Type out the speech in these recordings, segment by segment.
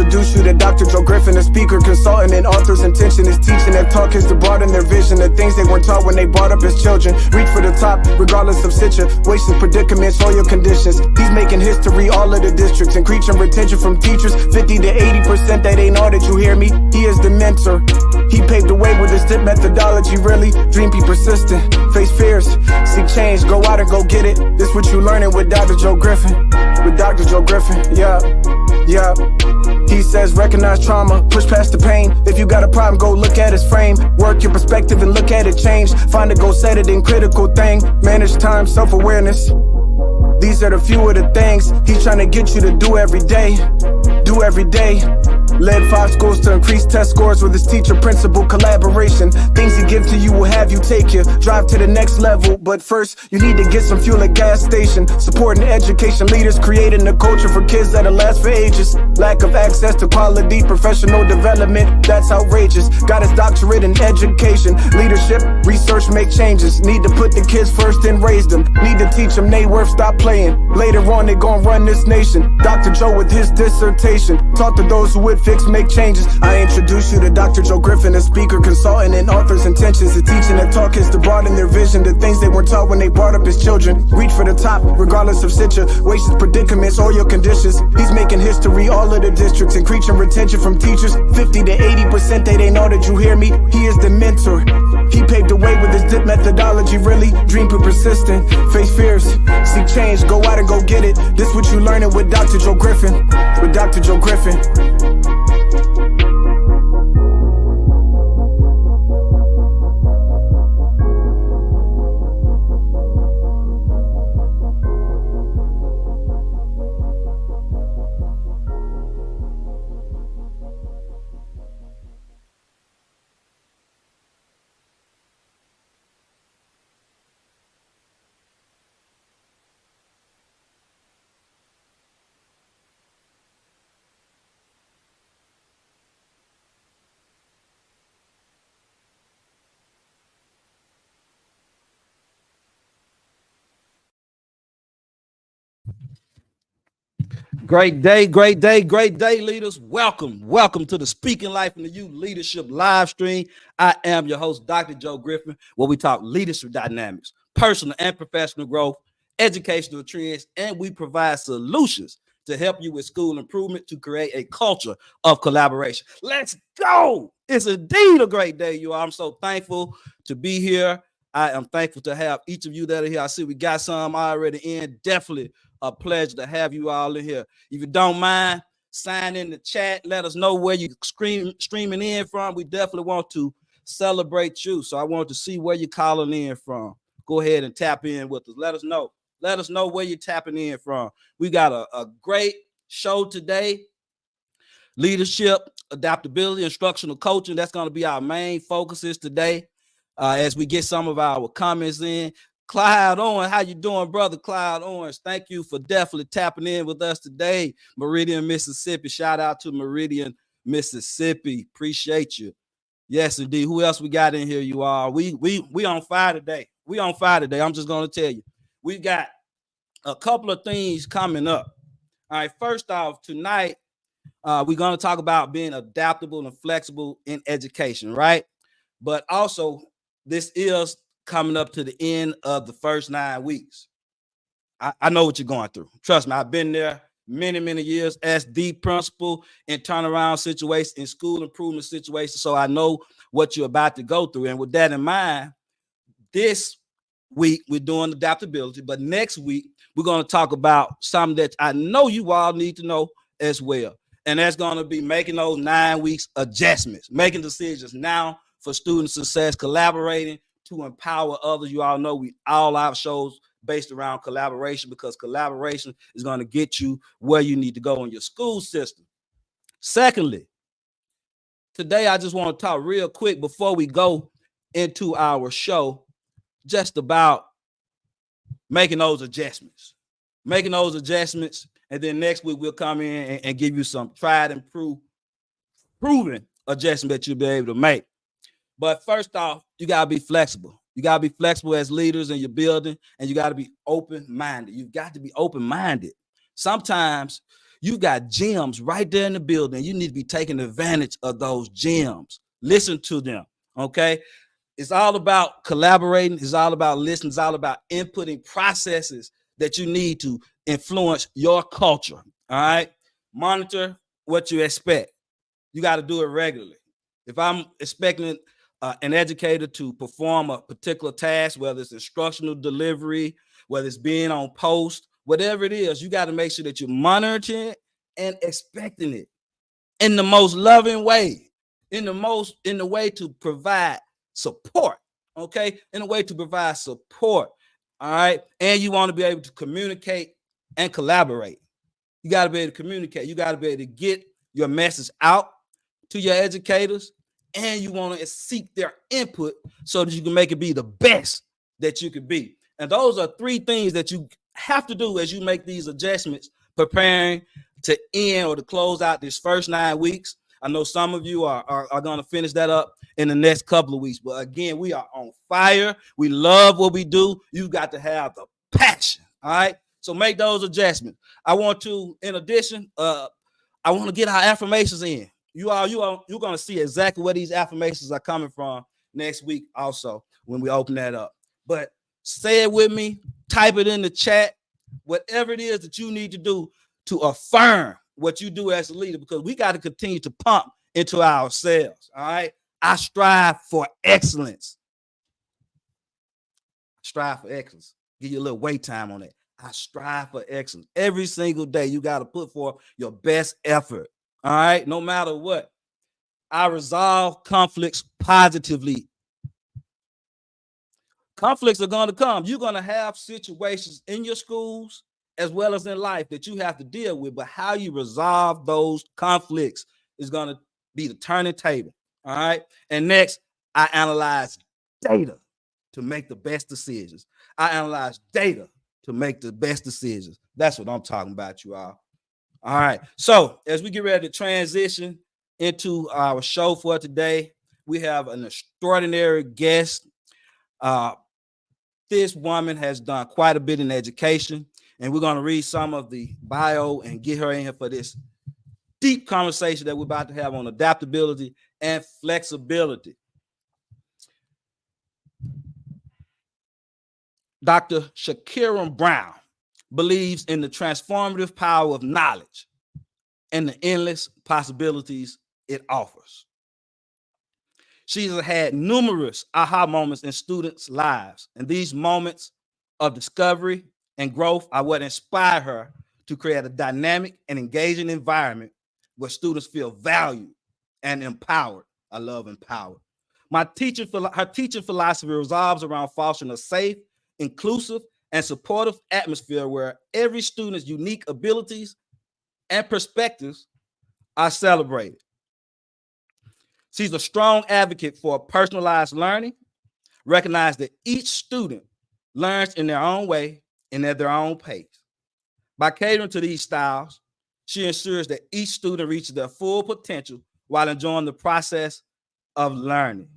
introduce you to Dr. Joe Griffin, a speaker, consultant, and author's intention is teaching and talk is to broaden their vision. The things they weren't taught when they brought up as children. Reach for the top, regardless of situations, predicaments, or your conditions. He's making history all of the districts, increasing retention from teachers, 50 to 80%. That ain't all that you hear me. He is the mentor. He paved the way with his tip methodology. Really, dream, be persistent, face fears, seek change, go out and go get it. This what you learning with Dr. Joe Griffin. With Dr. Joe Griffin, yeah. He says recognize trauma, push past the pain. If you got a problem, go look at his frame. Work your perspective and look at it change. Find a goal, set it in critical thing. Manage time, self-awareness. These are the few of the things he's trying to get you to do every day. Do every day. Led 5 schools to increase test scores with his teacher principal collaboration. Things he gives to you will have you take you drive to the next level. But first, you need to get some fuel at gas station. Supporting education leaders, creating a culture for kids that'll last for ages. Lack of access to quality professional development, that's outrageous. Got his doctorate in education, leadership, research, make changes. Need to put the kids first and raise them. Need to teach them they worth, stop playing. Later on, they gon' run this nation. Dr. Joe with his dissertation taught to those who would fix, make changes. I introduce you to Dr. Joe Griffin, a speaker, consultant, and author's intentions. The teaching and talk is to broaden their vision. The things they weren't taught when they brought up as children. Reach for the top, regardless of situations, predicaments, or your conditions. He's making history all of the districts, increasing retention from teachers, 50 to 80%. They ain't all that you hear me. He is the mentor. He paved the way with his dip methodology. Really, dream, be persistent, face fears, seek change, go out and go get it. This what you learning with Dr. Joe Griffin. With Dr. Joe Griffin. Great day, leaders. Welcome to the Speaking Life in the Youth Leadership live stream. I am your host, Dr. Joe Griffin, where we talk leadership dynamics, personal and professional growth, educational trends, and we provide solutions to help you with school improvement to create a culture of collaboration. Let's go. It's indeed a great day, you all. I'm so thankful to be here. I am thankful to have each of you that are here. I see we got some already in. Definitely a pleasure to have you all in here. If you don't mind, sign in the chat. Let us know where you're streaming in from. We definitely want to celebrate you. So I want to see where you're calling in from. Go ahead and tap in with us. Let us know. Let us know where you're tapping in from. We got a great show today. Leadership, adaptability, instructional coaching. That's going to be our main focuses today as we get some of our comments in. Clyde Owens, how you doing, brother? Clyde Owens, thank you for definitely tapping in with us today. Meridian, Mississippi. Shout out to Meridian, Mississippi. Appreciate you. Yes, indeed. Who else we got in here, you all? We on fire today. We on fire today. I'm just going to tell you. We got a couple of things coming up. All right, first off, tonight, we're going to talk about being adaptable and flexible in education, right? But also, this is coming up to the end of the first 9 weeks. I know what you're going through. Trust me, I've been there many years as the principal in turnaround situations, in school improvement situations. So I know what you're about to go through. And with that in mind, this week we're doing adaptability, but next week we're going to talk about something that I know you all need to know as well. And that's going to be making those 9 weeks adjustments, making decisions now for student success, collaborating to empower others. You all know we all have shows based around collaboration because collaboration is going to get you where you need to go in your school system. Secondly, today I just want to talk real quick before we go into our show just about making those adjustments. And then next week we'll come in and give you some tried and proven adjustment that you'll be able to make. But first off, you got to be flexible. You got to be flexible as leaders in your building, and you got to be open-minded. You've got to be open-minded. Sometimes You got gems right there in the building. You need to be taking advantage of those gems. Listen to them. Okay. It's all about collaborating. It's all about listening. It's all about inputting processes that you need to influence your culture. All right. Monitor what you expect. You got to do it regularly. If I'm expecting an educator to perform a particular task, whether it's instructional delivery, whether it's being on post, whatever it is, you got to make sure that you're monitoring it and expecting it in the most loving way, in the way to provide support. Okay, in a way to provide support. All right, and you want to be able to communicate and collaborate. You got to be able to communicate. You got to be able to get your message out to your educators, and you want to seek their input so that you can make it be the best that you could be. And those are three things that you have to do as you make these adjustments, preparing to end or to close out this first 9 weeks. I know some of you are going to finish that up in the next couple of weeks. But again, we are on fire. We love what we do. You got to have the passion. All right. So make those adjustments. I want to, in addition, I want to get our affirmations in. You're going to see exactly where these affirmations are coming from next week also when we open that up. But say it with me, type it in the chat, whatever it is that you need to do to affirm what you do as a leader, because we got to continue to pump into ourselves. All right. I strive for excellence. Strive for excellence. Give you a little wait time on it. I strive for excellence. Every single day, you got to put forth your best effort. All right. No matter what. I resolve conflicts positively. Conflicts are going to come. You're going to have situations in your schools as well as in life that you have to deal with. But how you resolve those conflicts is going to be the turning table. All right. And next, I analyze data to make the best decisions. I analyze data to make the best decisions. That's what I'm talking about, you all. All right. So as we get ready to transition into our show for today, we have an extraordinary guest. This woman has done quite a bit in education, and we're going to read some of the bio and get her in here for this deep conversation that we're about to have on adaptability and flexibility. Dr. Shakirm Brown believes in the transformative power of knowledge and the endless possibilities it offers. She's had numerous aha moments in students' lives, and these moments of discovery and growth are what inspire her to create a dynamic and engaging environment where students feel valued and empowered. I love empowered. Her teaching philosophy revolves around fostering a safe, inclusive, and supportive atmosphere where every student's unique abilities and perspectives are celebrated. She's a strong advocate for personalized learning, recognize that each student learns in their own way and at their own pace. By catering to these styles, she ensures that each student reaches their full potential while enjoying the process of learning.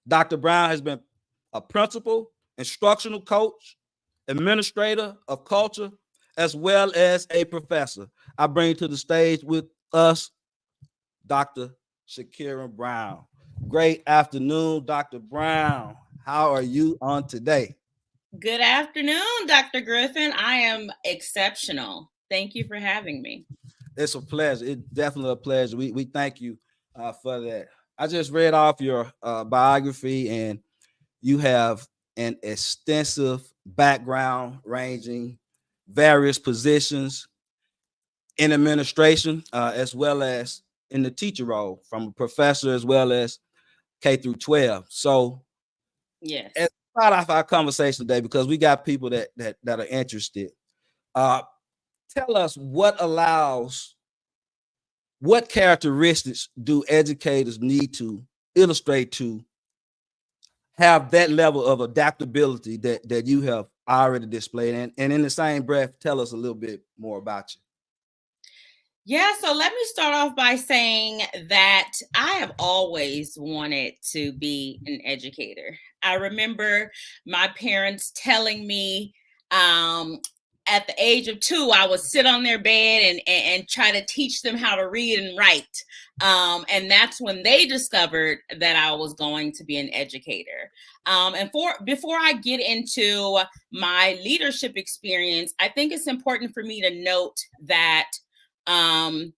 Dr. Brown has been a principal, instructional coach, administrator of culture, as well as a professor. I bring to the stage with us Dr. Shakirm Brown. Great afternoon, Dr. Brown. How are you on today? Good afternoon, Dr. Griffin. I am exceptional. Thank you for having me. It's a pleasure. It's definitely a pleasure. We thank you for that. I just read off your biography, and you have an extensive background ranging various positions in administration, as well as in the teacher role, from a professor as well as K through 12. So, yes, as part of our conversation today, because we got people that are interested, tell us what characteristics do educators need to illustrate to have that level of adaptability that you have already displayed, and in the same breath, tell us a little bit more about you. Yeah, so let me start off by saying that I have always wanted to be an educator. I remember my parents telling me, at the age of 2, I would sit on their bed and try to teach them how to read and write. And that's when they discovered that I was going to be an educator. And before I get into my leadership experience, I think it's important for me to note that I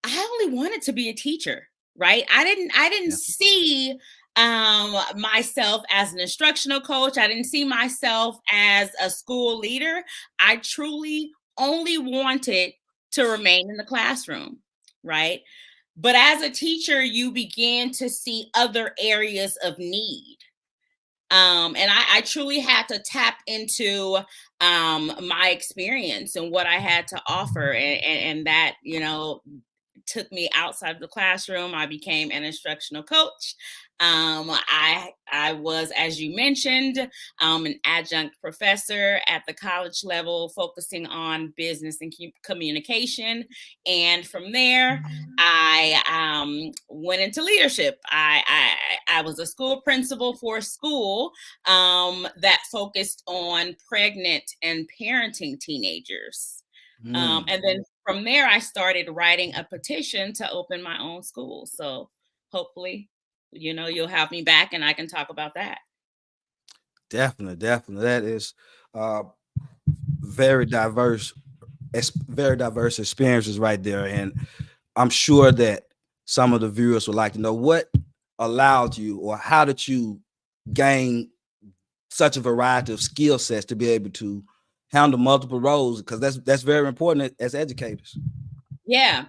only wanted to be a teacher, right? I didn't see myself as an instructional coach. I didn't see myself as a school leader. I truly only wanted to remain in the classroom, right? But as a teacher, you begin to see other areas of need. And I truly had to tap into my experience and what I had to offer. And that, took me outside of the classroom. I became an instructional coach. I was, as you mentioned, an adjunct professor at the college level, focusing on business and communication. And from there, I went into leadership. I was a school principal for a school that focused on pregnant and parenting teenagers. And then from there, I started writing a petition to open my own school. So hopefully, you'll have me back and I can talk about that. Definitely. That is very diverse experiences right there. And I'm sure that some of the viewers would like to know what allowed you, or how did you gain such a variety of skill sets to be able to handle multiple roles, because that's very important as educators. Yeah.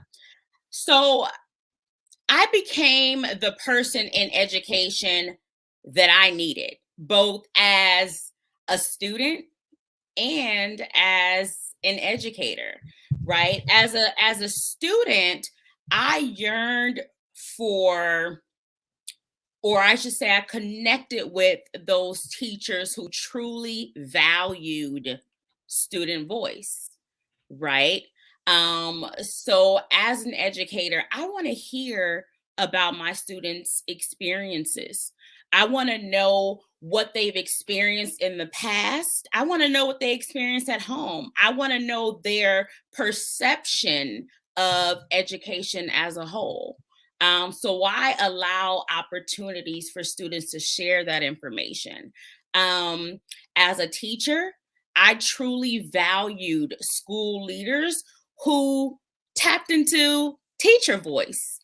So I became the person in education that I needed, both as a student and as an educator, right? As a student, I yearned for, or I should say, I connected with those teachers who truly valued student voice, right? So as an educator, I want to hear about my students' experiences. I want to know what they've experienced in the past. I want to know what they experience at home. I want to know their perception of education as a whole. So why allow opportunities for students to share that information? As a teacher, I truly valued school leaders who tapped into teacher voice,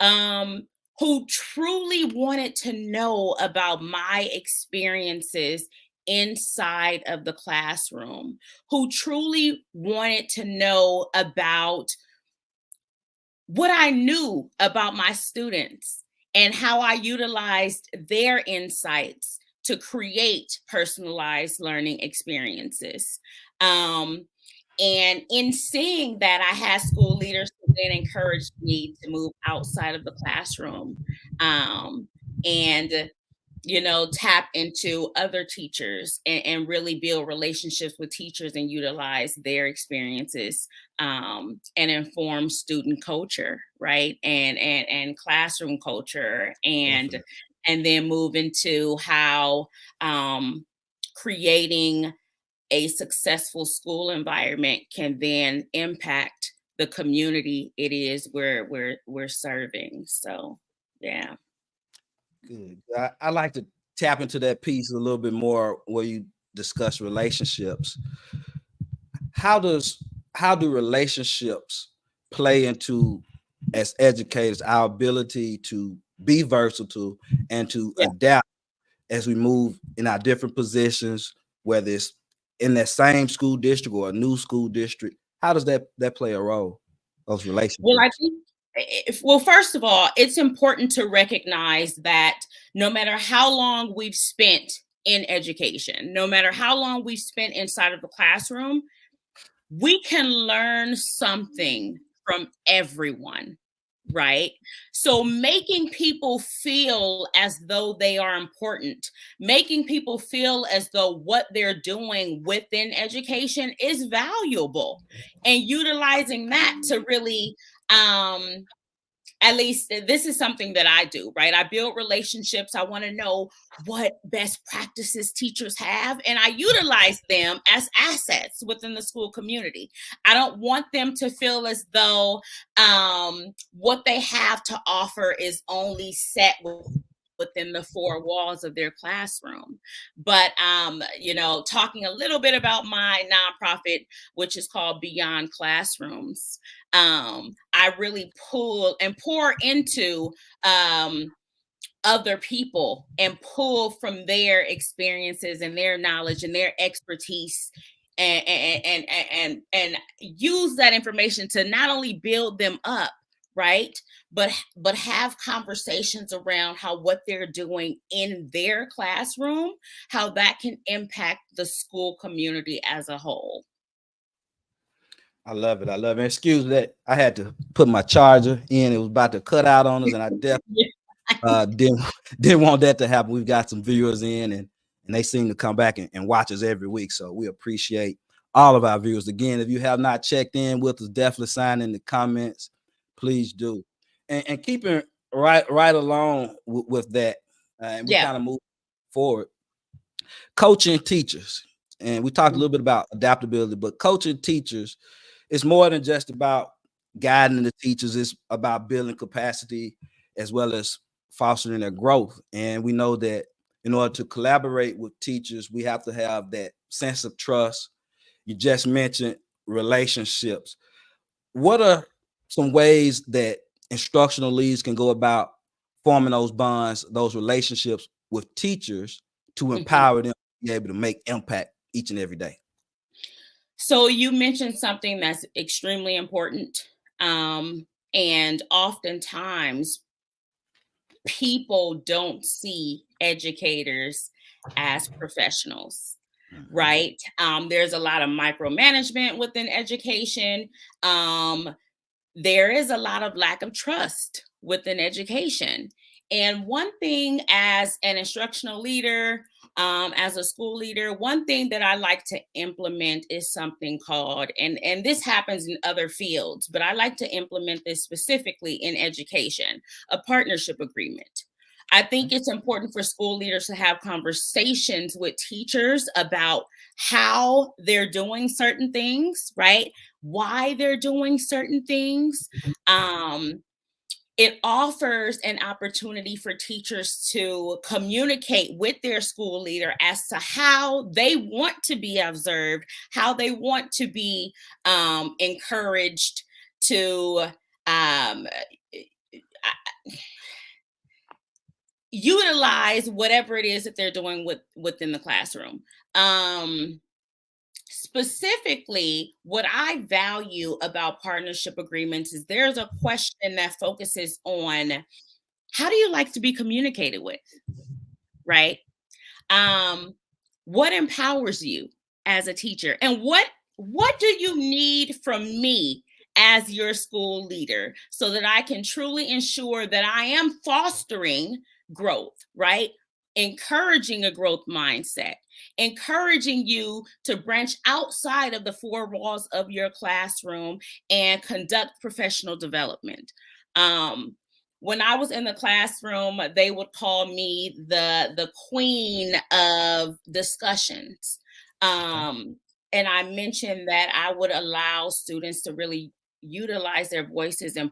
who truly wanted to know about my experiences inside of the classroom, who truly wanted to know about what I knew about my students and how I utilized their insights to create personalized learning experiences. And in seeing that, I had school leaders who then encouraged me to move outside of the classroom, and tap into other teachers and really build relationships with teachers and utilize their experiences, and inform student culture, right? And classroom culture, and Definitely. and then move into how creating a successful school environment can then impact the community it is where we're serving. So yeah. Good. I like to tap into that piece a little bit more, where you discuss relationships. How does how do relationships play into, as educators, our ability to be versatile and to Yeah. adapt as we move in our different positions, whether it's in that same school district or a new school district? How does that play a role? Those Well, I relationships. think, well, first of all, it's important to recognize that no matter how long we've spent in education, no matter how long we've spent inside of the classroom, we can learn something from everyone, right? So making people feel as though they are important, making people feel as though what they're doing within education is valuable, and utilizing that to really, um at least this is something that I do, right? I build relationships. I want to know what best practices teachers have, and I utilize them as assets within the school community. I don't want them to feel as though what they have to offer is only set within the four walls of their classroom. But talking a little bit about my nonprofit, which is called Beyond Classrooms, I really pull and pour into other people and pull from their experiences and their knowledge and their expertise, and use that information to not only build them up, right, but have conversations around how what they're doing in their classroom, how that can impact the school community as a whole. I love it. I love it. Excuse that. I had to put my charger in. It was about to cut out on us, and I definitely didn't want that to happen. We've got some viewers in, and they seem to come back and watch us every week. So we appreciate all of our viewers. Again, if you have not checked in with us, definitely sign in the comments. Please do. And keeping right along with that, and we kind of move forward. Coaching teachers. And we talked a little bit about adaptability, but coaching teachers is more than just about guiding the teachers. It's about building capacity as well as fostering their growth. And we know that in order to collaborate with teachers, we have to have that sense of trust. You just mentioned relationships. What are some ways that instructional leads can go about forming those bonds, those relationships with teachers to empower them to be able to make impact each and every day? So you mentioned something that's extremely important. And oftentimes people don't see educators as professionals, right? There's a lot of micromanagement within education. There is a lot of lack of trust within education. And one thing as an instructional leader, as a school leader, one thing that I like to implement is something called, and this happens in other fields, but I like to implement this specifically in education, a partnership agreement. I think it's important for school leaders to have conversations with teachers about how they're doing certain things, right? Why they're doing certain things. It offers an opportunity for teachers to communicate with their school leader as to how they want to be observed, how they want to be encouraged to utilize whatever it is that they're doing within the classroom. Specifically, what I value about partnership agreements is there's a question that focuses on how do you like to be communicated with, right? What empowers you as a teacher, and what do you need from me as your school leader so that I can truly ensure that I am fostering growth, right? Encouraging a growth mindset, encouraging you to branch outside of the four walls of your classroom and conduct professional development. When I was in the classroom, they would call me the queen of discussions. And I mentioned that I would allow students to really utilize their voices and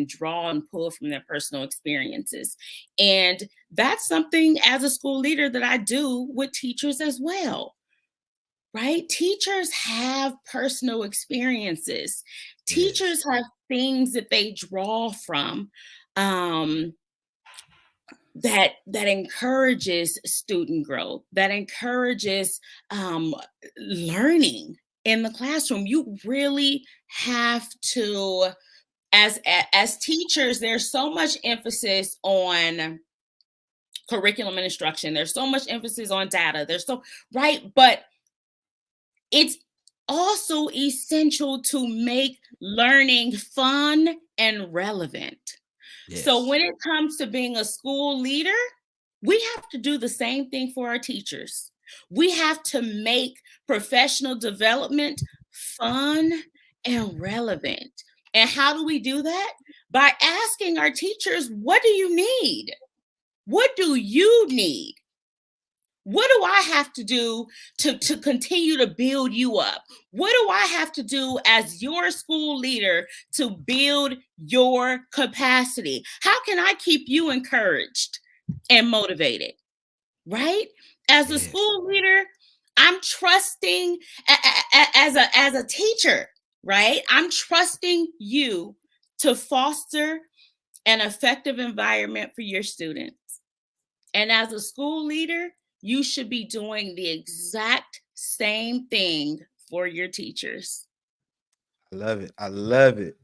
draw and pull from their personal experiences. And that's something as a school leader that I do with teachers as well, right? Teachers have personal experiences. Teachers have things that they draw from that encourages student growth, that encourages learning in the classroom. You really have to, as teachers, there's so much emphasis on curriculum and instruction. There's so much emphasis on data. Right, but it's also essential to make learning fun and relevant. Yes. So when it comes to being a school leader, we have to do the same thing for our teachers. We have to make professional development fun and relevant. And how do we do that? By asking our teachers, what do you need? What do you need? What do I have to do to continue to build you up? What do I have to do as your school leader to build your capacity? How can I keep you encouraged and motivated? Right? As a school leader, I'm trusting as a teacher, right? I'm trusting you to foster an effective environment for your students. And as a school leader, you should be doing the exact same thing for your teachers. I love it. I love it.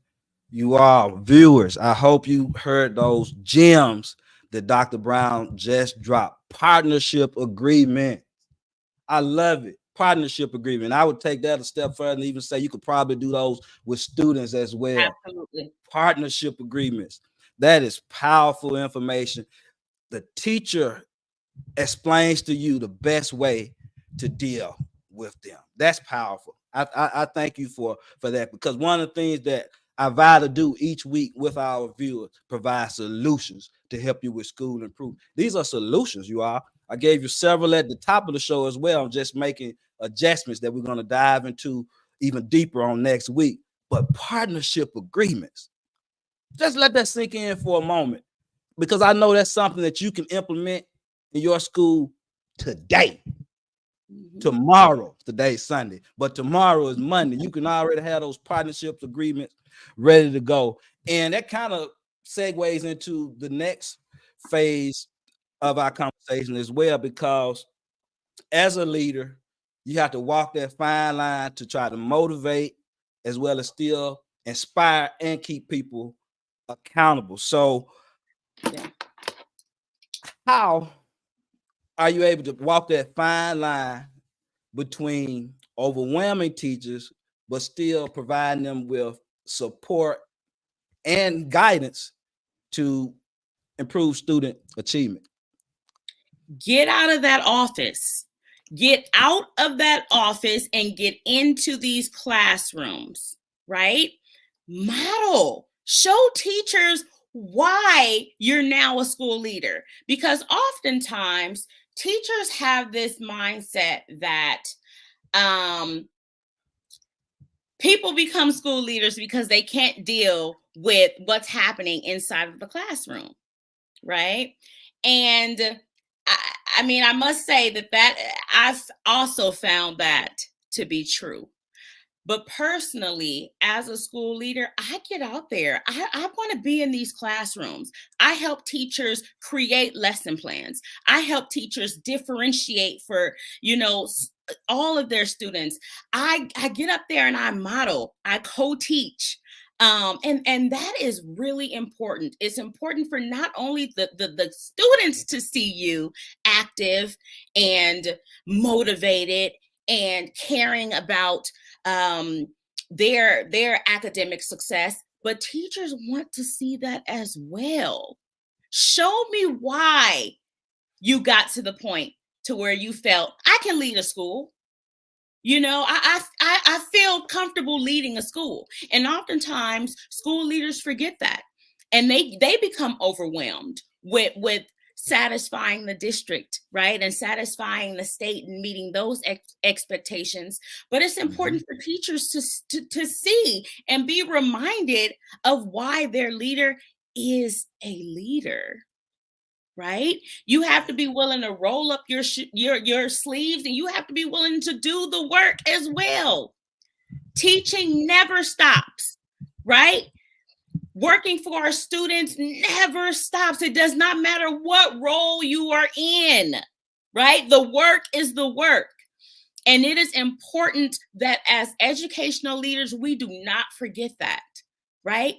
You all viewers, I hope you heard those gems that Dr. Brown just dropped. Partnership agreement. I love it. Partnership agreement. I would take that a step further and even say you could probably do those with students as well. Absolutely. Partnership agreements. That is powerful information. The teacher explains to you the best way to deal with them. That's powerful. I thank you for that, because one of the things that I vow to do each week with our viewers, provide solutions to help you with school improvement. These are solutions, you all. I gave you several at the top of the show as well. I'm just making adjustments that we're going to dive into even deeper on next week. But partnership agreements, just let that sink in for a moment, because I know that's something that you can implement in your school today. Tomorrow, today's Sunday, but tomorrow is Monday. You can already have those partnerships agreements ready to go. And that kind of segues into the next phase of our conversation as well, because as a leader, you have to walk that fine line to try to motivate as well as still inspire and keep people accountable. So, how are you able to walk that fine line between overwhelming teachers, but still providing them with support and guidance to improve student achievement? Get out of that office. Get out of that office and get into these classrooms, right? Model. Show teachers why you're now a school leader. Because oftentimes teachers have this mindset that people become school leaders because they can't deal with what's happening inside of the classroom, right? And I mean, I must say that I've also found that to be true. But personally, as a school leader, I get out there. I want to be in these classrooms. I help teachers create lesson plans. I help teachers differentiate for, all of their students. I get up there and I model, I co-teach. And that is really important. It's important for not only the students to see you active and motivated and caring about their academic success, but teachers want to see that as well. Show me why you got to the point to where you felt I can lead a school. I feel comfortable leading a school. And oftentimes school leaders forget that. And they become overwhelmed with satisfying the district, right? And satisfying the state and meeting those expectations. But it's important for teachers to see and be reminded of why their leader is a leader. Right? You have to be willing to roll up your sleeves, and you have to be willing to do the work as well. Teaching never stops, right? Working for our students never stops. It does not matter what role you are in, right? The work is the work. And it is important that as educational leaders, we do not forget that, right?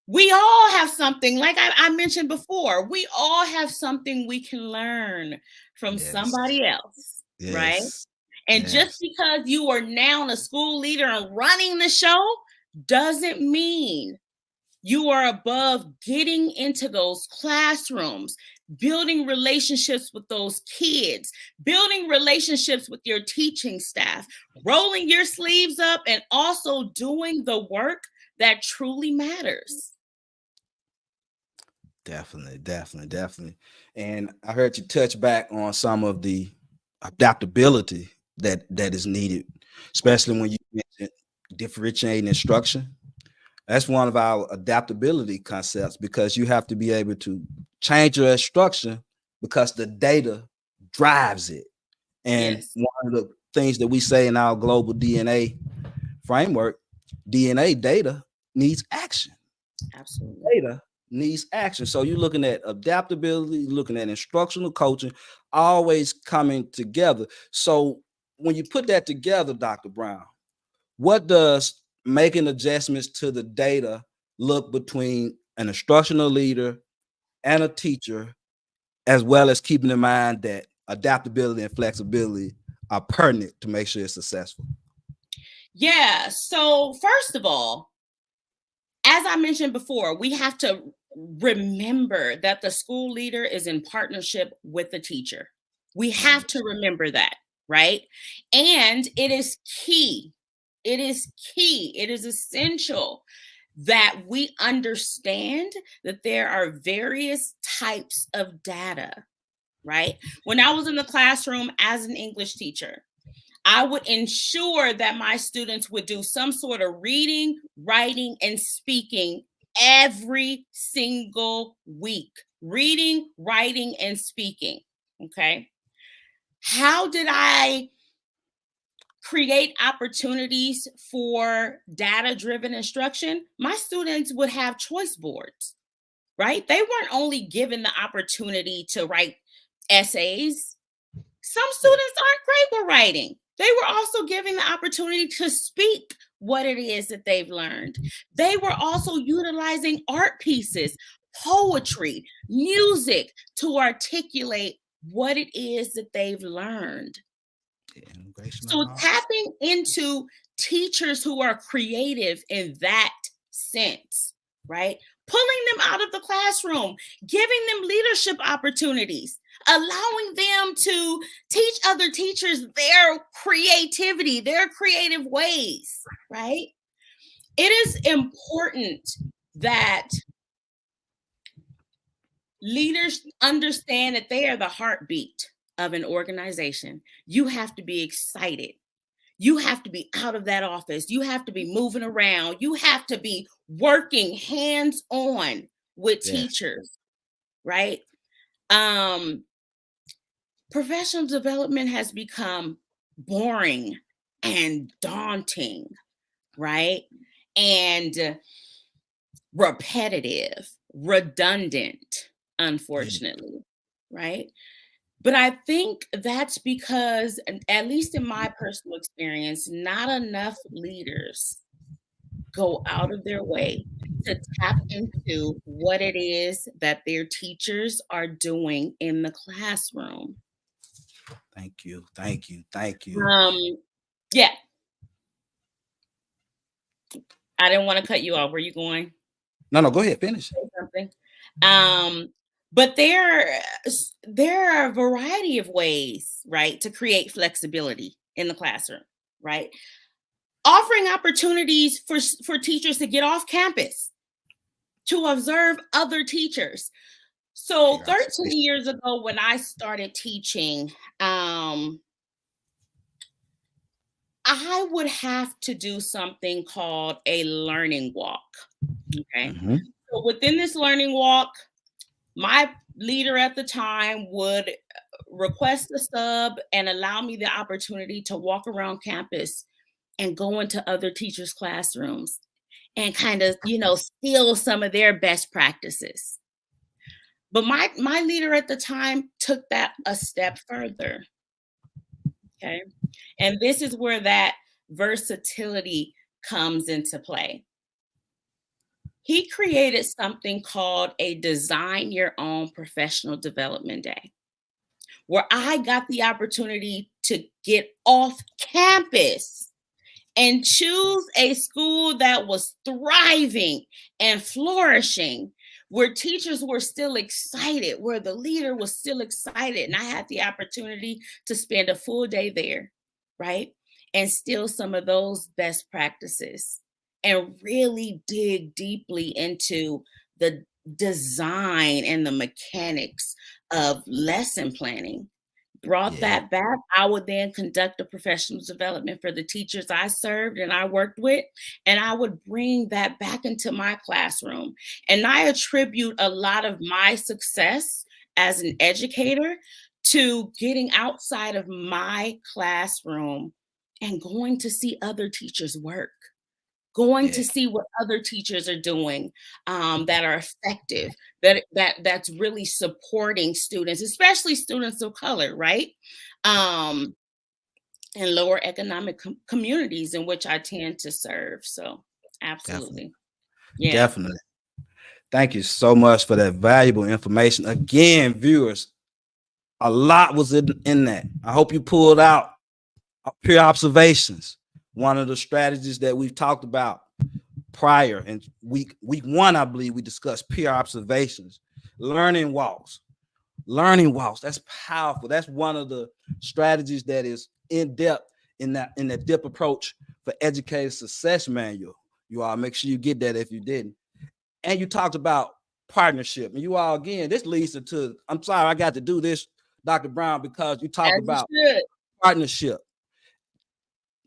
We all have something, like I mentioned before, we all have something we can learn from somebody else, right? And just because you are now a school leader and running the show doesn't mean you are above getting into those classrooms, building relationships with those kids, building relationships with your teaching staff, rolling your sleeves up, and also doing the work that truly matters. Definitely. And I heard you touch back on some of the adaptability that is needed, especially when you mentioned differentiating instruction. That's one of our adaptability concepts, because you have to be able to change your instruction because the data drives it. And Yes. one of the things that we say in our global DNA framework, DNA data needs action. Absolutely. Data needs action. So you're looking at adaptability, you're looking at instructional coaching, always coming together. So when you put that together, Dr. Brown, what does making adjustments to the data look between an instructional leader and a teacher, as well as keeping in mind that adaptability and flexibility are pertinent to make sure it's successful? Yeah. So first of all, as I mentioned before, we have to remember that the school leader is in partnership with the teacher. We have to remember that, right? And it is key. It is key. It is essential that we understand that there are various types of data, right? When I was in the classroom as an English teacher, I would ensure that my students would do some sort of reading, writing, and speaking every single week. Reading, writing, and speaking. Okay. How did I create opportunities for data-driven instruction? My students would have choice boards, right? They weren't only given the opportunity to write essays. Some students aren't great with writing. They were also given the opportunity to speak what it is that they've learned. They were also utilizing art pieces, poetry, music to articulate what it is that they've learned. So tapping into teachers who are creative in that sense, right? Pulling them out of the classroom, giving them leadership opportunities, allowing them to teach other teachers their creativity, their creative ways, right? It is important that leaders understand that they are the heartbeat of an organization. You have to be excited. You have to be out of that office. You have to be moving around. You have to be working hands on with teachers, right? Professional development has become boring and daunting, right? And repetitive, redundant, unfortunately, right? But I think that's because, at least in my personal experience, not enough leaders go out of their way to tap into what it is that their teachers are doing in the classroom. Thank you. Yeah. I didn't want to cut you off. Were you going? No, go ahead, finish. Something. But there are a variety of ways, right, to create flexibility in the classroom, right? Offering opportunities for teachers to get off campus, to observe other teachers. So 13 years ago, when I started teaching, I would have to do something called a learning walk. Okay. So within this learning walk, my leader at the time would request a sub and allow me the opportunity to walk around campus and go into other teachers' classrooms and kind of, steal some of their best practices. But my leader at the time took that a step further. Okay. And this is where that versatility comes into play. He created something called a Design Your Own Professional Development Day, where I got the opportunity to get off campus and choose a school that was thriving and flourishing, where teachers were still excited, where the leader was still excited. And I had the opportunity to spend a full day there, right? And steal some of those best practices and really dig deeply into the design and the mechanics of lesson planning. Brought Yeah. that back. I would then conduct a professional development for the teachers I served and I worked with, and I would bring that back into my classroom. And I attribute a lot of my success as an educator to getting outside of my classroom and going to see other teachers work, going Yeah. to see what other teachers are doing that are effective, that's really supporting students, especially students of color, right? Um, and lower economic communities in which I tend to serve. So, Definitely. absolutely, yeah. Definitely. Thank you so much for that valuable information. Again, viewers, a lot was in that. I hope you pulled out peer observations, one of the strategies that we've talked about prior. In week one, I believe we discussed peer observations, learning walks. Learning walks. That's powerful. That's one of the strategies that is in depth in that dip approach for educator success manual. You all make sure you get that if you didn't. And you talked about partnership. And you all, again, this leads to, I'm sorry I got to do this, Dr. Brown, because you talked As you about should. partnership,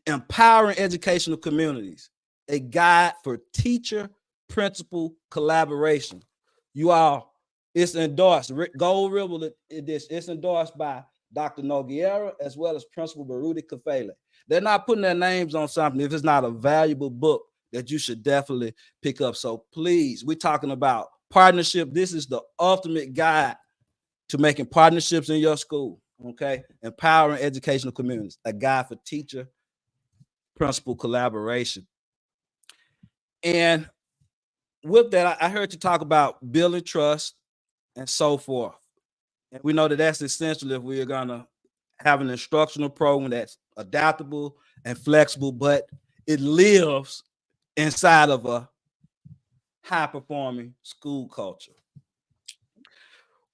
empowering educational communities, a guide for teacher principal collaboration. You all, it's endorsed. Gold Ribbon edition. It's endorsed by Dr. Noguera as well as Principal Baruti Kafele. They're not putting their names on something if it's not a valuable book that you should definitely pick up. So please, we're talking about partnership. This is the ultimate guide to making partnerships in your school. Okay, empowering educational communities, a guide for teacher principal collaboration. And with that, I heard you talk about building trust and so forth. And we know that that's essential if we're going to have an instructional program that's adaptable and flexible, but it lives inside of a high performing school culture.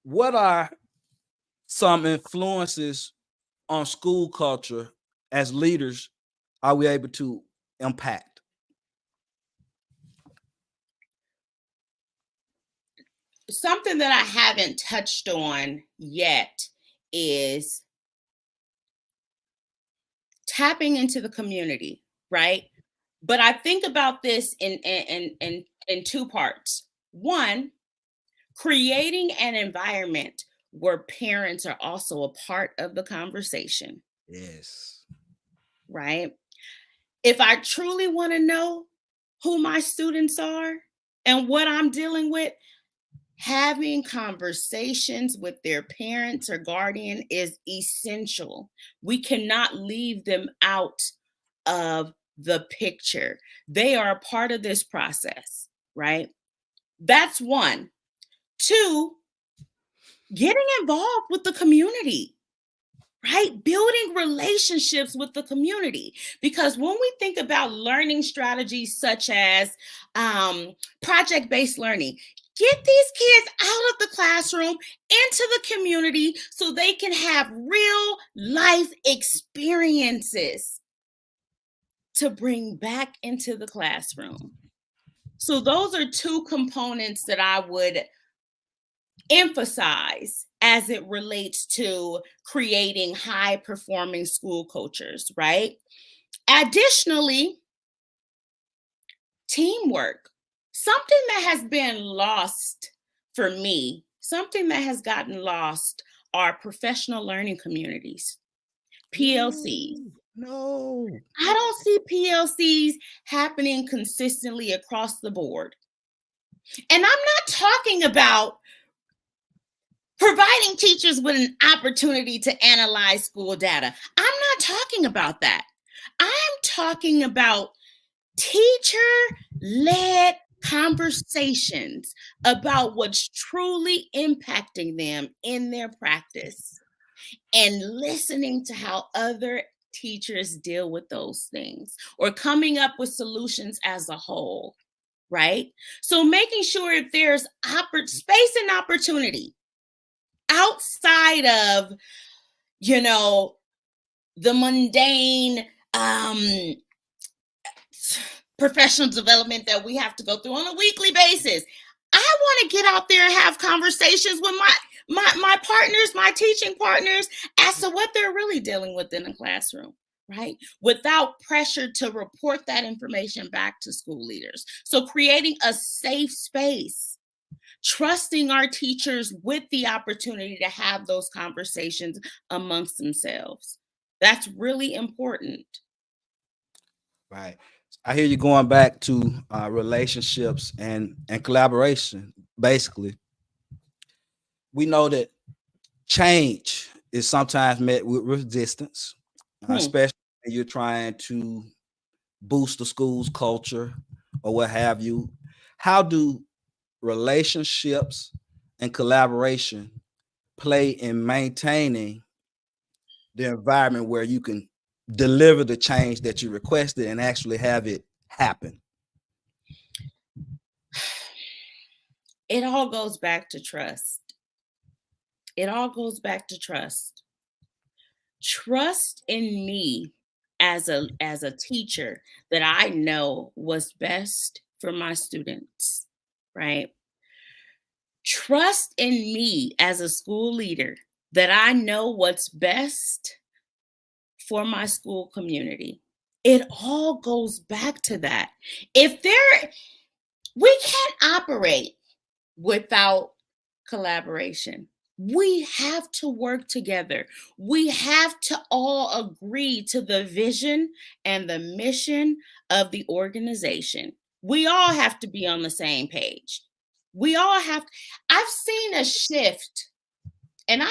What are some influences on school culture as leaders are we able to impact? Something that I haven't touched on yet is tapping into the community, right? But I think about this in two parts. One, creating an environment where parents are also a part of the conversation, Yes. right? If I truly want to know who my students are and what I'm dealing with, having conversations with their parents or guardian is essential. We cannot leave them out of the picture. They are a part of this process, right? That's one. Two, getting involved with the community, right? Building relationships with the community. Because when we think about learning strategies such as project based learning, get these kids out of the classroom into the community so they can have real life experiences to bring back into the classroom. So, those are two components that I would emphasize as it relates to creating high performing school cultures, right? Additionally, teamwork. Something that has been lost for me, something that has gotten lost are professional learning communities, PLCs. No. I don't see PLCs happening consistently across the board. And I'm not talking about providing teachers with an opportunity to analyze school data. I'm not talking about that. I'm talking about teacher-led conversations about what's truly impacting them in their practice and listening to how other teachers deal with those things or coming up with solutions as a whole, right? So making sure if there's space and opportunity outside of, you know, the mundane professional development that we have to go through on a weekly basis. I want to get out there and have conversations with my partners, my teaching partners, as to what they're really dealing with in the classroom, right? Without pressure to report that information back to school leaders. So creating a safe space, trusting our teachers with the opportunity to have those conversations amongst themselves. That's really important. Right. I hear you going back to relationships and collaboration. Basically, we know that change is sometimes met with resistance, Hmm. especially when you're trying to boost the school's culture or what have you. How do relationships and collaboration play in maintaining the environment where you can deliver the change that you requested and actually have it happen? It all goes back to trust. It all goes back to trust. Trust in me as a teacher that I know what's best for my students, right? Trust in me as a school leader that I know what's best for my school community. It all goes back to that. If there We can't operate without collaboration. We have to work together. We have to all agree to the vision and the mission of the organization. We all have to be on the same page. We all have. I've seen a shift, and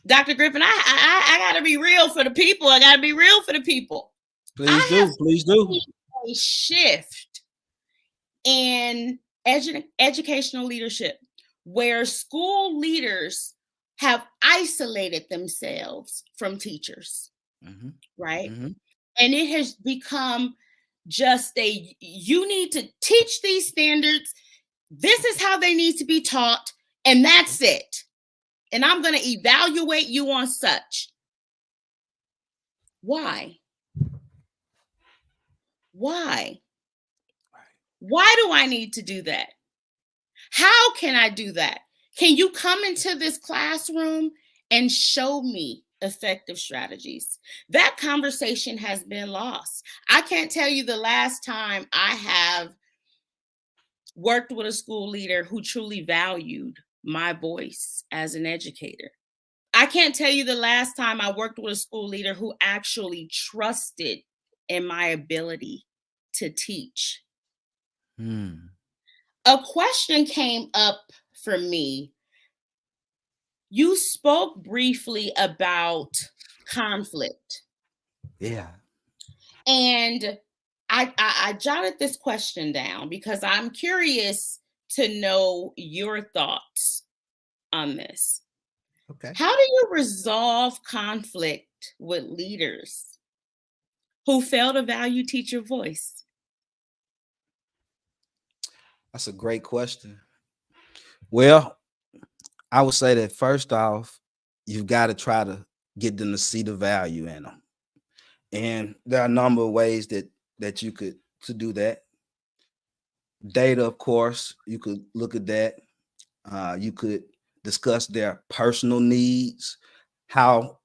Dr. Griffin, I got to be real for the people. I got to be real for the people. Please I have do. Please do. seen a shift in educational leadership where school leaders have isolated themselves from teachers, Mm-hmm. right? Mm-hmm. And it has become just you need to teach these standards. This is how they need to be taught, and that's it. And I'm going to evaluate you on such. Why? Why? Why do I need to do that? How can I do that? Can you come into this classroom and show me effective strategies? That conversation has been lost. I can't tell you the last time I have worked with a school leader who truly valued my voice as an educator. I can't tell you the last time I worked with a school leader who actually trusted in my ability to teach. A question came up for me. You spoke briefly about conflict. Yeah. And I jotted this question down because I'm curious to know your thoughts on this. Okay. How do you resolve conflict with leaders who fail to value teacher voice? That's a great question. Well, I would say that first off, you've got to try to get them to see the value in them. And there are a number of ways that you could to do that. Data, of course, you could look at that. You could discuss their personal needs. How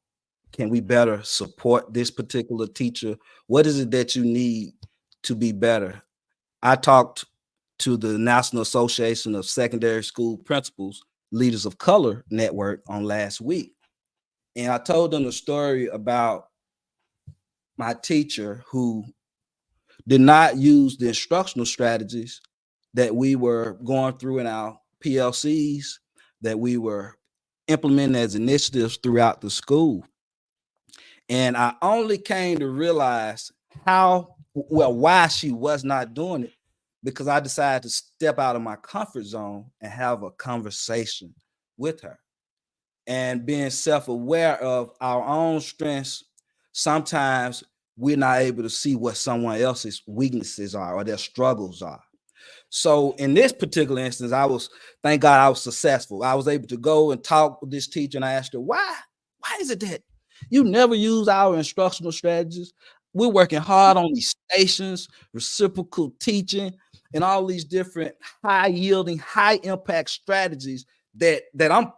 can we better support this particular teacher? What is it that you need to be better? I talked to the National Association of Secondary School Principals, Leaders of Color Network on last week. And I told them the story about my teacher who did not use the instructional strategies that we were going through in our PLCs, that we were implementing as initiatives throughout the school. And I only came to realize why she was not doing it, because I decided to step out of my comfort zone and have a conversation with her. And being self-aware of our own strengths, sometimes we're not able to see what someone else's weaknesses are or their struggles are. So in this particular instance, thank God I was successful. I was able to go and talk with this teacher, and I asked her, why is it that you never use our instructional strategies? We're working hard on these stations, reciprocal teaching, and all these different high yielding, high impact strategies that I'm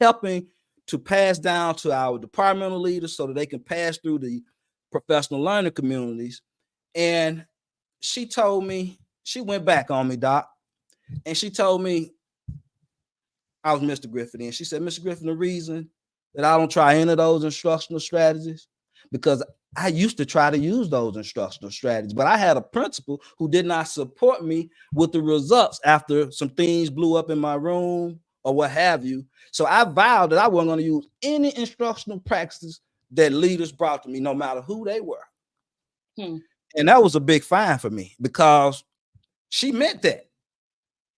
helping to pass down to our departmental leaders so that they can pass through the professional learning communities. And she told me, she went back on me, Doc, and she told me, I was Mr. Griffin, and she said, Mr. Griffin, the reason that I don't try any of those instructional strategies, because I used to try to use those instructional strategies, but I had a principal who did not support me with the results after some things blew up in my room or what have you. So I vowed that I wasn't going to use any instructional practices that leaders brought to me, no matter who they were. And that was a big fine for me because she meant that.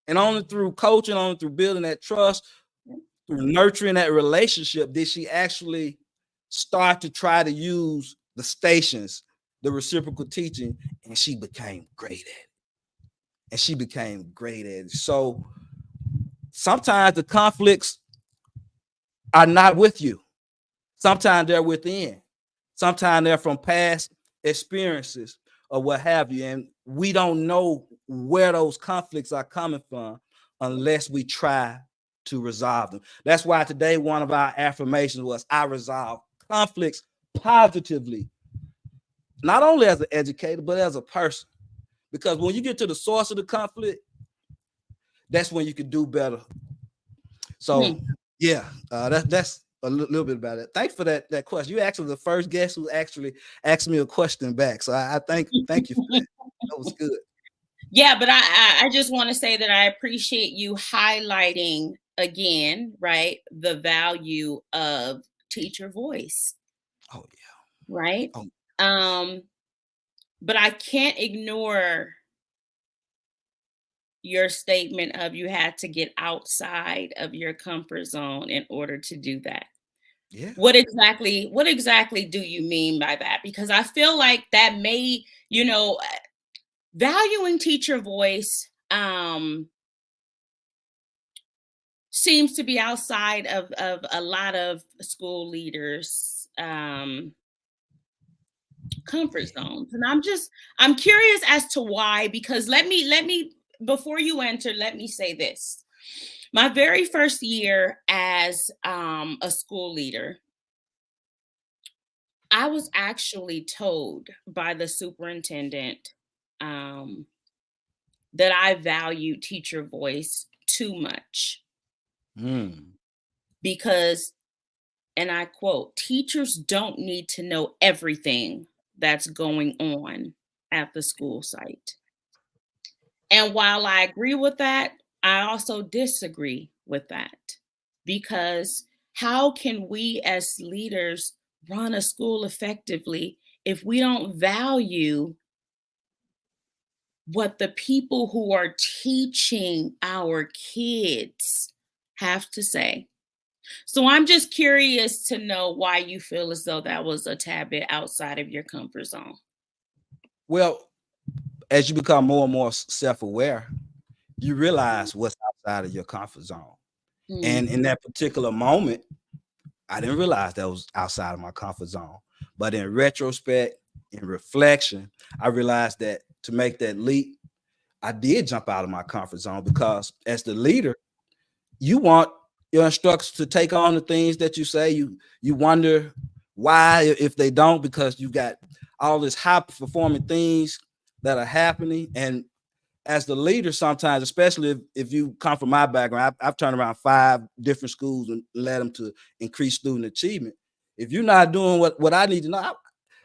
And only through coaching, only through building that trust, through nurturing that relationship, did she actually start to try to use the stations, the reciprocal teaching, and she became great at it. So sometimes the conflicts are not with you. Sometimes they're within. Sometimes they're from past experiences or what have you. And we don't know where those conflicts are coming from unless we try to resolve them. That's why today one of our affirmations was, I resolve conflicts positively, not only as an educator, but as a person. Because when you get to the source of the conflict, that's when you can do better. So yeah, that's a little bit about it. Thanks for that question. You actually the first guest who actually asked me a question back. So I thank you for that. That was good. Yeah, but I just want to say that I appreciate you highlighting again, right, the value of teacher voice. Oh yeah. Right. But I can't ignore your statement of you had to get outside of your comfort zone in order to do that. Yeah. What exactly do you mean by that? Because I feel like that may, valuing teacher voice seems to be outside of a lot of school leaders' comfort zones. And I'm curious as to why, because let me before you enter, let me say this. My very first year as a school leader, I was actually told by the superintendent that I value teacher voice too much. Because, and I quote, teachers don't need to know everything that's going on at the school site. And while I agree with that, I also disagree with that, because how can we as leaders run a school effectively if we don't value what the people who are teaching our kids have to say? So I'm just curious to know why you feel as though that was a tad bit outside of your comfort zone. Well, as you become more and more self-aware, you realize what's outside of your comfort zone. And in that particular moment, I didn't realize that was outside of my comfort zone. But in retrospect, in reflection, I realized that to make that leap, I did jump out of my comfort zone, because as the leader, you want your instructors to take on the things that you say. You wonder why if they don't, because you got all this high performing things that are happening. And as the leader, sometimes, especially if you come from my background, I've turned around 5 different schools and led them to increase student achievement. If you're not doing what I need to know,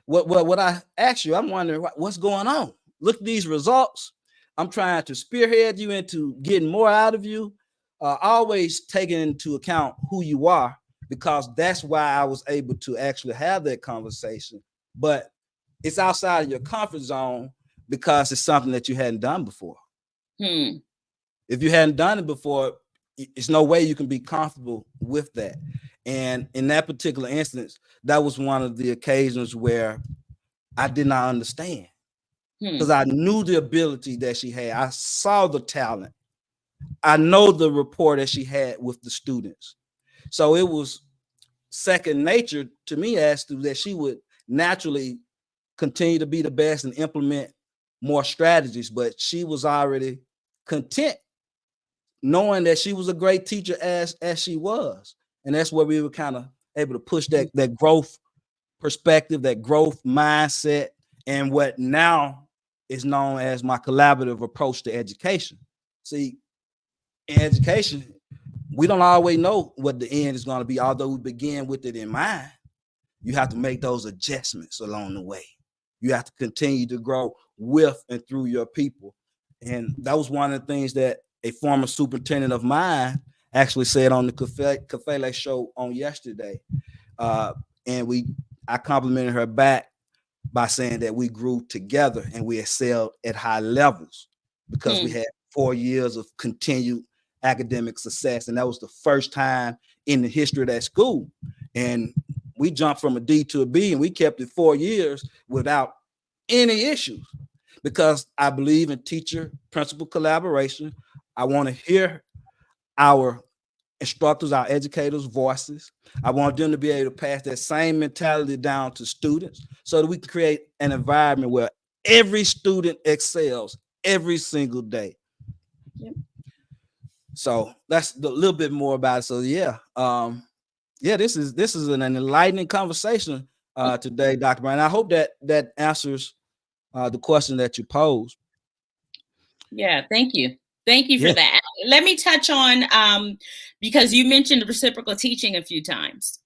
what I ask you, I'm wondering what's going on. Look at these results. I'm trying to spearhead you into getting more out of you. Always taking into account who you are, because that's why I was able to actually have that conversation. But it's outside of your comfort zone because it's something that you hadn't done before. If you hadn't done it before, it's no way you can be comfortable with that. And in that particular instance, that was one of the occasions where I did not understand because Hmm. I knew the ability that she had. I saw the talent. I know the rapport that she had with the students. So it was second nature to me as to that she would naturally continue to be the best and implement more strategies, but she was already content knowing that she was a great teacher as she was. And that's where we were kind of able to push that growth perspective, that growth mindset, and what now is known as my collaborative approach to education. See, in education, we don't always know what the end is going to be, although we begin with it in mind. You have to make those adjustments along the way. You have to continue to grow with and through your people. And that was one of the things that a former superintendent of mine actually said on the Cafe show on yesterday. Uh, and I complimented her back by saying that we grew together and we excelled at high levels because we Hmm. had 4 years of continued academic success. And that was the first time in the history of that school. And we jumped from a D to a B and we kept it 4 years without any issues because I believe in teacher principal collaboration. I want to hear our instructors, our educators' voices. I want them to be able to pass that same mentality down to students so that we can create an environment where every student excels every single day. Yep. So that's a little bit more about it. So yeah, this is an enlightening conversation today, Dr. Brown. I hope that answers the question that you posed. Yeah, thank you. Thank you for Yeah, that. Let me touch on because you mentioned reciprocal teaching a few times.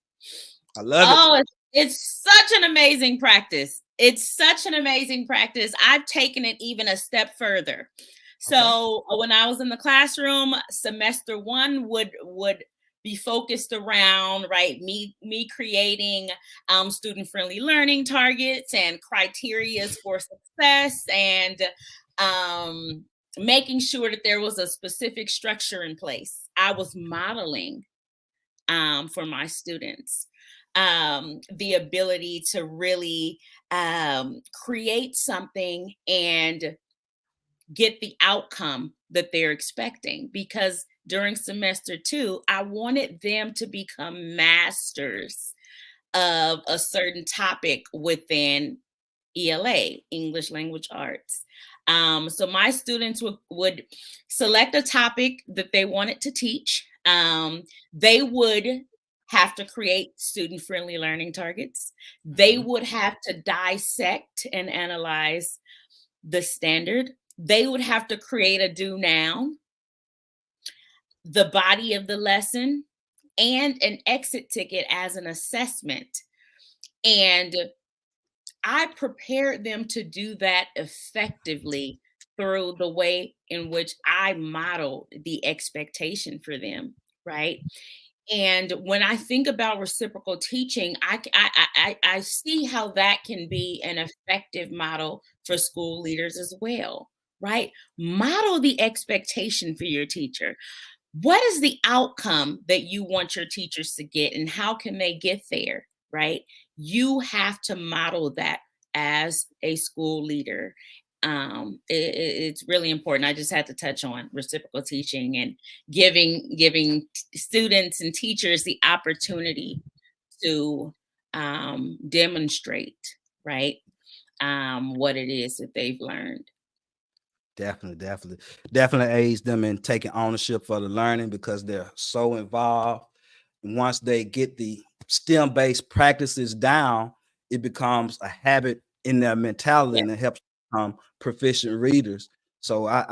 I love it. Oh, it's such an amazing practice. It's such an amazing practice. I've taken it even a step further. Okay. So when I was in the classroom, semester one would be focused around me creating student friendly learning targets and criterias for success and um, making sure that there was a specific structure in place. I was modeling for my students the ability to really create something and get the outcome that they're expecting. Because during semester two, I wanted them to become masters of a certain topic within ELA, English Language Arts. So my students would select a topic that they wanted to teach. They would have to create student friendly learning targets. They Mhm. would have to dissect and analyze the standard. They would have to create a do noun, the body of the lesson, and an exit ticket as an assessment. And I prepared them to do that effectively through the way in which I modeled the expectation for them, right? And when I think about reciprocal teaching, I see how that can be an effective model for school leaders as well, right? Model the expectation for your teacher. What is the outcome that you want your teachers to get, and how can they get there, right? You have to model that as a school leader. It's really important. I just had to touch on reciprocal teaching and giving students and teachers the opportunity to demonstrate, right, what it is that they've learned. Definitely aids them in taking ownership for the learning because they're so involved. And once they get the STEM based practices down, it becomes a habit in their mentality Yeah. and it helps become proficient readers. So I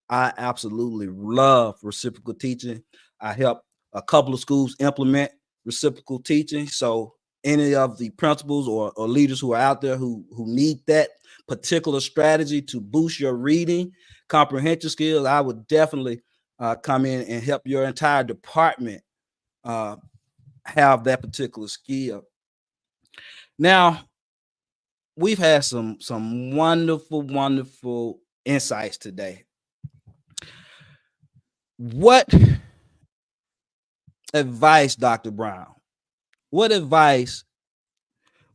absolutely love reciprocal teaching. I help a couple of schools implement reciprocal teaching. So any of the principals or leaders who are out there who need that particular strategy to boost your reading comprehension skills, I would definitely come in and help your entire department uh, have that particular skill. Now, we've had some wonderful insights today. What advice, Dr. Brown? What advice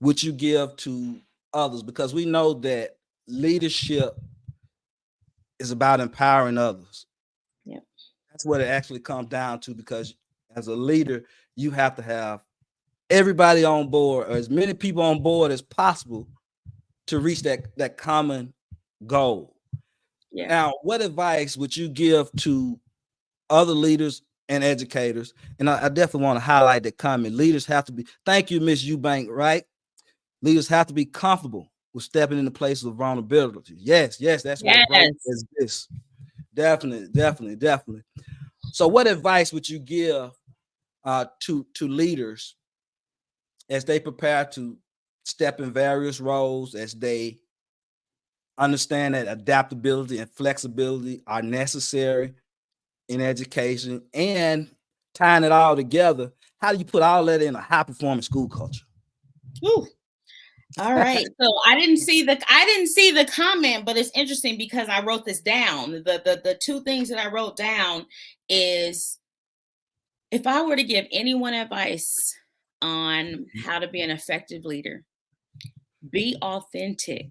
would you give to others, because we know that leadership is about empowering others. Yep. That's what it actually comes down to, because as a leader, you have to have everybody on board, or as many people on board as possible, to reach that common goal. Yeah. Now, what advice would you give to other leaders and educators? And I definitely want to highlight that comment. Leaders have to be, thank you, Miss Eubank, right? Leaders have to be comfortable with stepping into places of vulnerability. Yes, that's what growth is. This definitely. So, what advice would you give to leaders as they prepare to step in various roles, as they understand that adaptability and flexibility are necessary in education, and tying it all together? How do you put all that in a high performing school culture? Ooh. All right. So I didn't see the comment, but it's interesting because I wrote this down. The two things that I wrote down is, if I were to give anyone advice on how to be an effective leader, be authentic.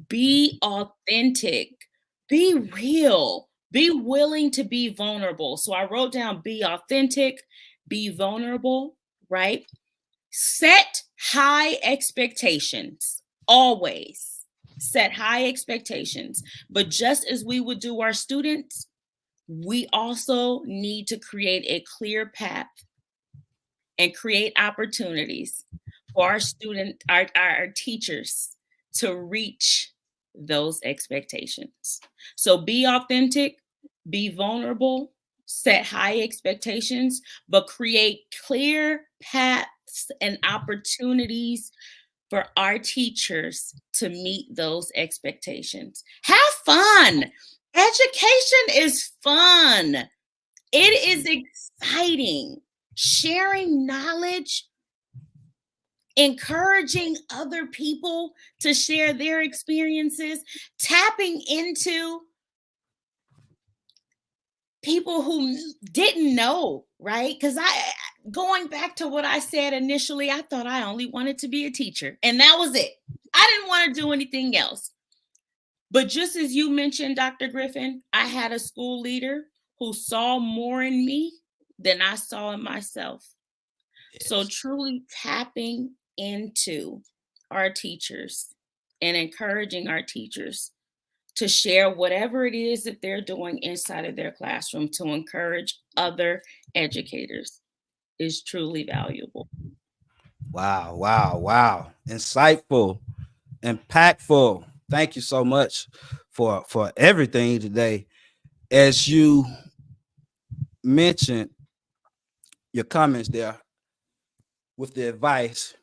Be authentic. Be real. Be willing to be vulnerable. So I wrote down be authentic, be vulnerable, right? Set high expectations. Always set high expectations. But just as we would do our students, we also need to create a clear path and create opportunities for our student, our teachers to reach those expectations. So be authentic, be vulnerable, set high expectations, but create clear paths and opportunities for our teachers to meet those expectations. Have fun. Education is fun. It is exciting. Sharing knowledge, encouraging other people to share their experiences, tapping into people who didn't know, right? Because going back to what I said initially, I thought I only wanted to be a teacher, and that was it. I didn't want to do anything else. But just as you mentioned, Dr. Griffin, I had a school leader who saw more in me than I saw in myself. Yes. So truly tapping into our teachers and encouraging our teachers to share whatever it is that they're doing inside of their classroom to encourage other educators is truly valuable. Wow. Insightful, impactful. Thank you so much for everything today. As you mentioned your comments there with the advice,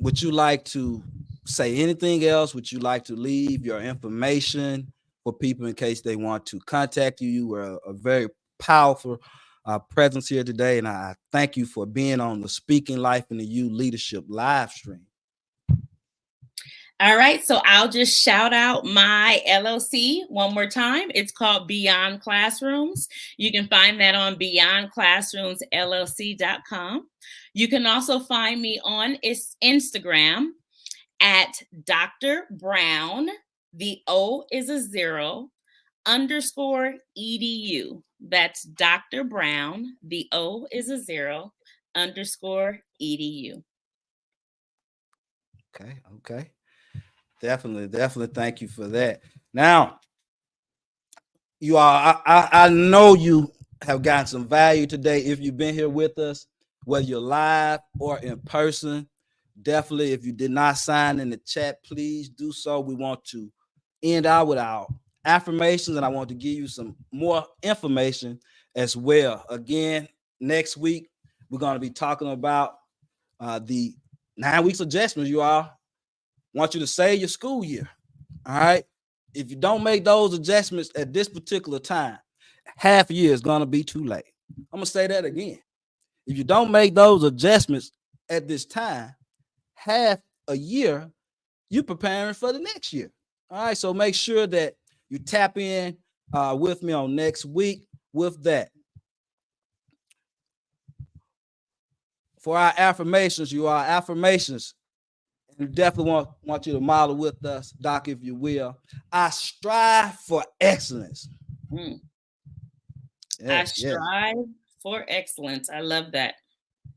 would you like to say anything else? Would you like to leave your information for people in case they want to contact you? You were a very powerful presence here today, and I thank you for being on the Speaking Life in the U Leadership live stream. All right, so I'll just shout out my LLC one more time. It's called Beyond Classrooms. You can find that on beyondclassroomsllc.com. You can also find me on Instagram at Dr. Brown, the O is a 0, _edu. That's Dr. Brown, the O is a 0, _edu. Okay. Definitely. Thank you for that. Now, you all, I know you have gotten some value today. If you've been here with us, whether you're live or in person, definitely, if you did not sign in the chat, please do so. We want to end out with our affirmations, and I want to give you some more information as well. Again, next week, we're going to be talking about the 9 weeks adjustments. You all want you to save your school year. All right. If you don't make those adjustments at this particular time, half a year is going to be too late. I'm going to say that again. If you don't make those adjustments at this time, half a year, you're preparing for the next year. All right. So make sure that you tap in with me on next week with that. For our affirmations, you are affirmations. And definitely want you to model with us, Doc, if you will. I strive for excellence. Mm. I Yes, yes, strive for excellence. I love that.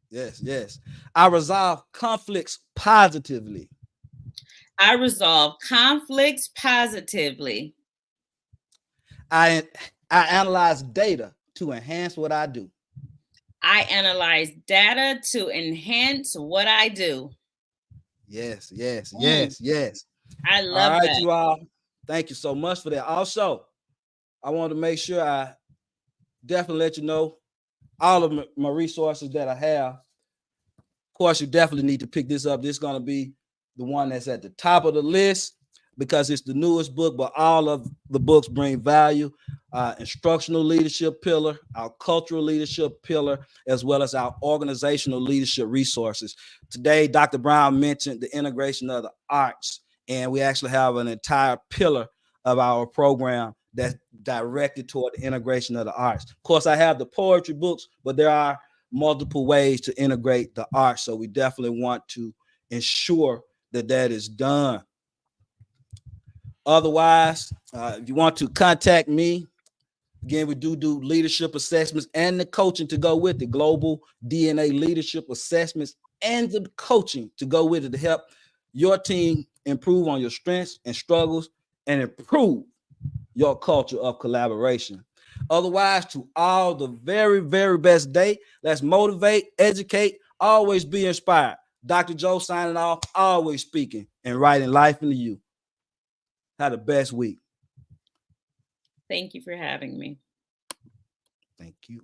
yes, yes. I resolve conflicts positively. I resolve conflicts positively. I analyze data to enhance what I do. I analyze data to enhance what I do. Yes, yes, Mm. yes, yes. I All love right, that. you all. Thank you so much for that. Also, I want to make sure I definitely let you know all of my resources that I have. Of course, you definitely need to pick this up. This is going to be the one that's at the top of the list because it's the newest book, but all of the books bring value. Instructional leadership pillar, our cultural leadership pillar, as well as our organizational leadership resources. Today, Dr. Brown mentioned the integration of the arts, and we actually have an entire pillar of our program that's directed toward the integration of the arts. Of course, I have the poetry books, but there are multiple ways to integrate the arts. So we definitely want to ensure that that is done. Otherwise, if you want to contact me, again, we do leadership assessments and the coaching to go with it, global DNA leadership assessments and the coaching to go with it to help your team improve on your strengths and struggles and improve your culture of collaboration. Otherwise, to all the very, very best day. Let's motivate, educate, always be inspired. Dr. Joe signing off, always speaking and writing life into you. Have the best week. Thank you for having me. Thank you.